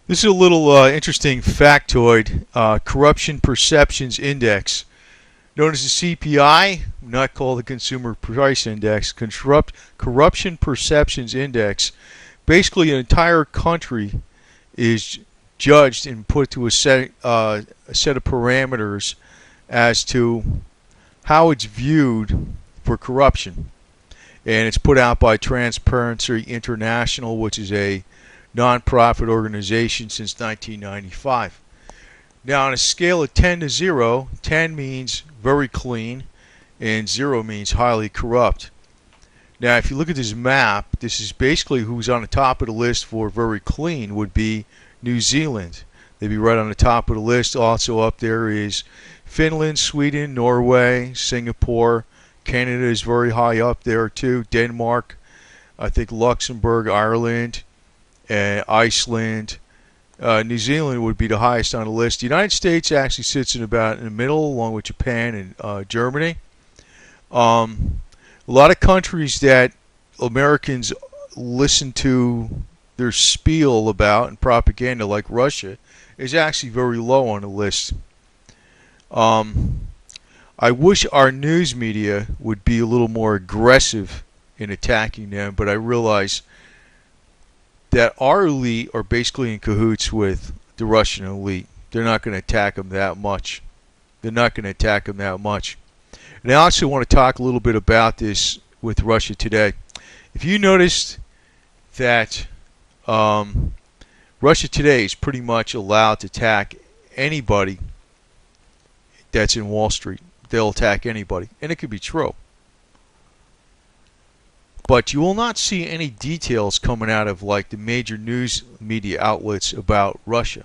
This is a little interesting factoid. Corruption Perceptions Index, known as the CPI, not called the Consumer Price Index. Corruption Perceptions Index. Basically, an entire country is judged and put to a set of parameters as to how it's viewed for corruption. And it's put out by Transparency International, which is a nonprofit organization since 1995. Now, on a scale of 10 to 0, 10 means very clean and 0 means highly corrupt. Now, if you look at this map, this is basically who's on the top of the list for very clean would be New Zealand. They'd be right on the top of the list. Also up there is Finland, Sweden, Norway, Singapore. Canada is very high up there too. Denmark, I think Luxembourg, Ireland, Iceland. New Zealand would be the highest on the list. The United States actually sits in about in the middle, along with Japan and Germany. A lot of countries that Americans listen to their spiel about and propaganda, like Russia, is actually very low on the list. I wish our news media would be a little more aggressive in attacking them, but I realize that our elite are basically in cahoots with the Russian elite. They're not going to attack them that much. They're not going to attack them that much. And I also want to talk a little bit about this with Russia Today. If you noticed that Russia Today is pretty much allowed to attack anybody that's in Wall Street. They'll attack anybody. And it could be true. But you will not see any details coming out of like the major news media outlets about Russia.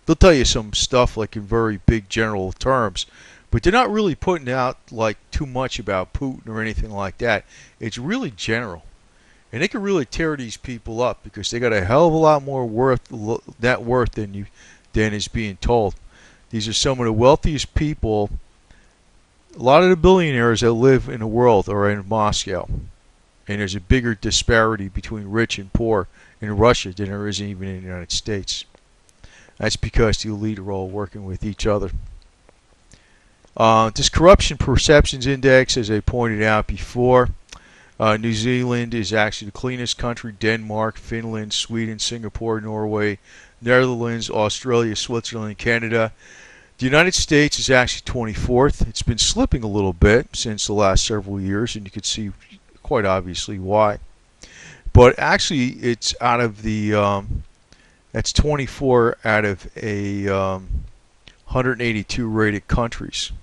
They'll tell you some stuff like in very big general terms, but they're not really putting out like too much about Putin or anything like that. It's really general. And they can really tear these people up because they got a hell of a lot more net worth than is being told. These are some of the wealthiest people. A lot of the billionaires that live in the world are in Moscow. And there's a bigger disparity between rich and poor in Russia than there is even in the United States. That's because the elite are all working with each other. This Corruption Perceptions Index, as I pointed out before, New Zealand is actually the cleanest country. Denmark, Finland, Sweden, Singapore, Norway, Netherlands, Australia, Switzerland, Canada. The United States is actually 24th. It's been slipping a little bit since the last several years, and you can see quite obviously why. But actually, it's out of the that's 24 out of a 182 rated countries.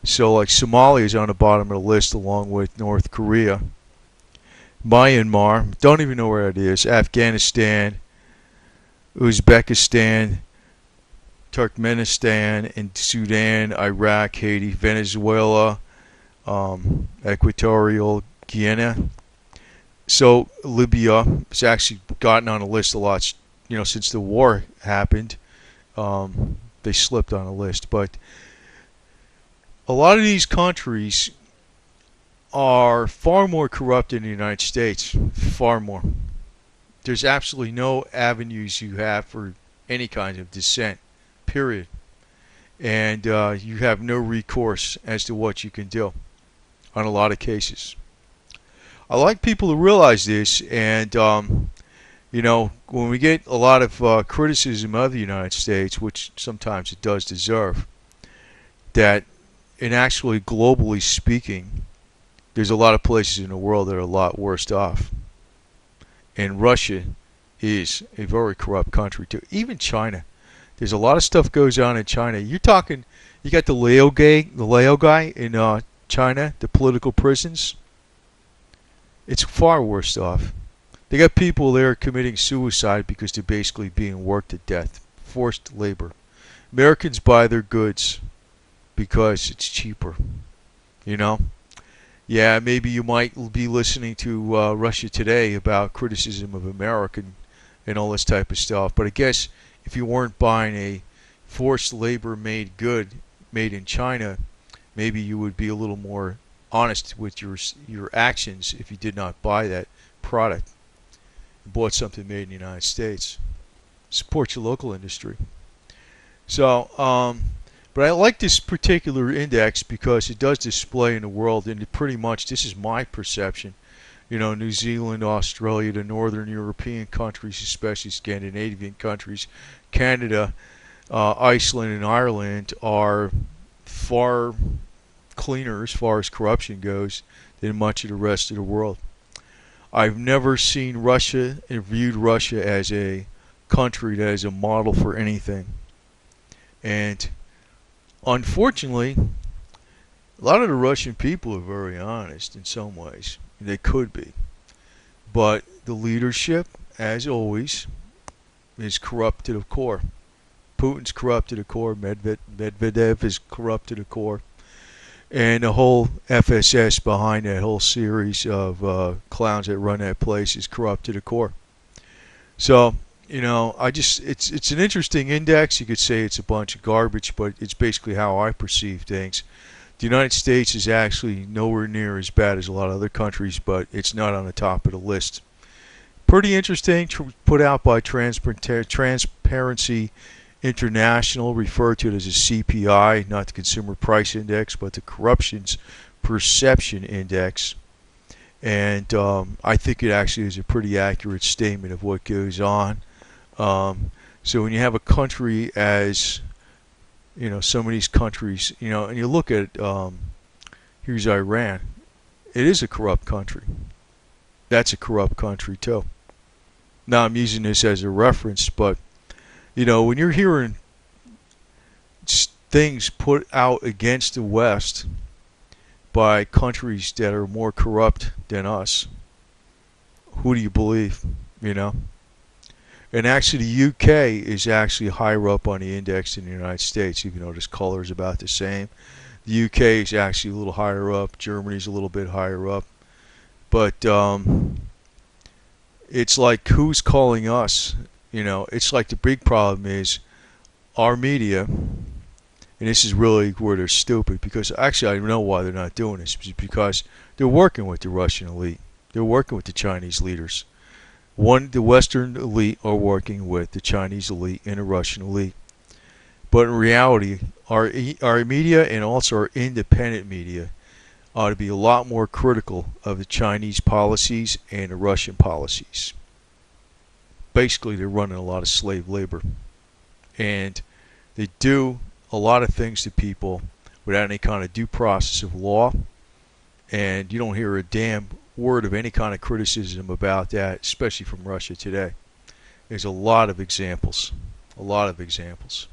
So like Somalia is on the bottom of the list along with North Korea, Myanmar, don't even know where it is, Afghanistan, Uzbekistan, Turkmenistan, and Sudan, Iraq, Haiti, Venezuela, Equatorial Guinea. So Libya has actually gotten on the list a lot, since the war happened. They slipped on the list, but a lot of these countries are far more corrupt than the United States. Far more. There's absolutely no avenues you have for any kind of dissent, period. And you have no recourse as to what you can do on a lot of cases. I like people to realize this, and when we get a lot of criticism of the United States, which sometimes it does deserve, that in actually globally speaking, there's a lot of places in the world that are a lot worse off. And Russia is a very corrupt country too. Even China. There's a lot of stuff goes on in China. You're talking, you got the Lao guy in China, the political prisons. It's far worse off. They got people there committing suicide because they're basically being worked to death. Forced labor. Americans buy their goods because it's cheaper. Yeah, maybe you might be listening to Russia Today about criticism of America and all this type of stuff. But I guess if you weren't buying a forced labor made good made in China, maybe you would be a little more honest with your actions if you did not buy that product and bought something made in the United States. Support your local industry. So, but I like this particular index because it does display in the world, and pretty much this is my perception. You know, New Zealand, Australia, the northern European countries, especially Scandinavian countries, Canada, Iceland, and Ireland are far cleaner as far as corruption goes than much of the rest of the world. I've never seen Russia and viewed Russia as a country that is a model for anything. And unfortunately, a lot of the Russian people are very honest in some ways. They could be. But the leadership, as always, is corrupt to the core. Putin's corrupt to the core. Medvedev is corrupt to the core. And the whole FSS behind that whole series of clowns that run that place is corrupt to the core. So, you know, it's an interesting index. You could say it's a bunch of garbage, but it's basically how I perceive things. The United States is actually nowhere near as bad as a lot of other countries, but it's not on the top of the list. Pretty interesting, put out by Transparency International, referred to it as a CPI, not the Consumer Price Index, but the Corruptions Perception Index. And I think it actually is a pretty accurate statement of what goes on. So when you have a country as, you know, some of these countries, you know, and you look at, here's Iran. It is a corrupt country. That's a corrupt country too. Now I'm using this as a reference, but, you know, when you're hearing things put out against the West by countries that are more corrupt than us, who do you believe, you know? And actually the UK is actually higher up on the index than the United States. You can notice color is about the same. The UK is actually a little higher up. Germany's a little bit higher up. But it's like, who's calling us? You know, it's like the big problem is our media, and this is really where they're stupid, because actually I know why they're not doing this. It's because they're working with the Russian elite. They're working with the Chinese leaders. The Western elite are working with the Chinese elite and the Russian elite. But in reality, our media and also our independent media ought to be a lot more critical of the Chinese policies and the Russian policies. Basically, they're running a lot of slave labor. And they do a lot of things to people without any kind of due process of law. And you don't hear a damn word of any kind of criticism about that, especially from Russia today. There's a lot of examples. A lot of examples.